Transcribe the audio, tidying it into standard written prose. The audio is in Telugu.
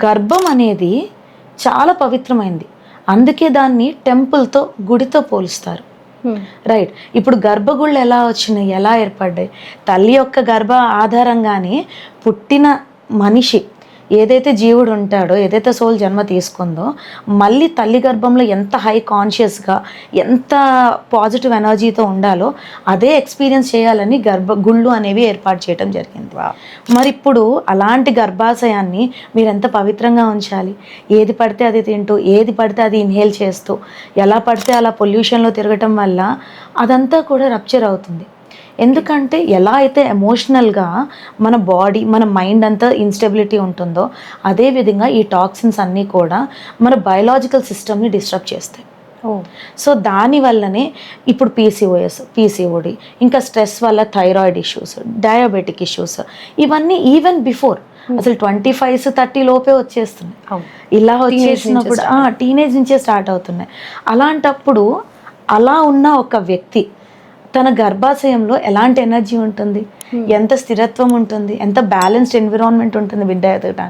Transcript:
గర్భం అనేది చాలా పవిత్రమైంది, అందుకే దాన్ని టెంపుల్తో, గుడితో పోలుస్తారు. రైట్. ఇప్పుడు గర్భగుళ్ళు ఎలా వచ్చినాయి, ఎలా ఏర్పడ్డాయి? తల్లి యొక్క గర్భ ఆధారంగానే పుట్టిన మనిషి ఏదైతే జీవుడు ఉంటాడో, ఏదైతే సోల్ జన్మ తీసుకుందో, మళ్ళీ తల్లి గర్భంలో ఎంత హై కాన్షియస్గా, ఎంత పాజిటివ్ ఎనర్జీతో ఉండాలో అదే ఎక్స్పీరియన్స్ చేయాలని గుళ్ళు అనేవి ఏర్పాటు చేయడం జరిగింది. మరి ఇప్పుడు అలాంటి గర్భాశయాన్ని మీరు ఎంత పవిత్రంగా ఉంచాలి? ఏది పడితే అది తింటూ, ఏది పడితే అది ఇన్హేల్ చేస్తూ, ఎలా పడితే అలా పొల్యూషన్లో తిరగటం వల్ల అదంతా కూడా రప్చర్ అవుతుంది. ఎందుకంటే ఎలా అయితే ఎమోషనల్గా మన బాడీ, మన మైండ్ అంతా ఇన్స్టెబిలిటీ ఉంటుందో, అదేవిధంగా ఈ టాక్సిన్స్ అన్నీ కూడా మన బయలాజికల్ సిస్టమ్ని డిస్టర్బ్ చేస్తాయి. సో దానివల్లనే ఇప్పుడు పీసీఓడి, ఇంకా స్ట్రెస్ వల్ల థైరాయిడ్ ఇష్యూస్, డయాబెటిక్ ఇష్యూస్, ఇవన్నీ ఈవెన్ బిఫోర్ అసలు 25-30 లోపే వచ్చేస్తున్నాయి. ఇలా వచ్చేసినప్పుడు టీనేజ్ నుంచే స్టార్ట్ అవుతున్నాయి. అలాంటప్పుడు అలా ఉన్న ఒక వ్యక్తి తన గర్భాశయంలో ఎలాంటి ఎనర్జీ ఉంటుంది, ఎంత స్థిరత్వం ఉంటుంది, ఎంత బ్యాలెన్స్డ్ ఎన్విరాన్మెంట్ ఉంటుంది బిడ్డ ఎదగడానికి.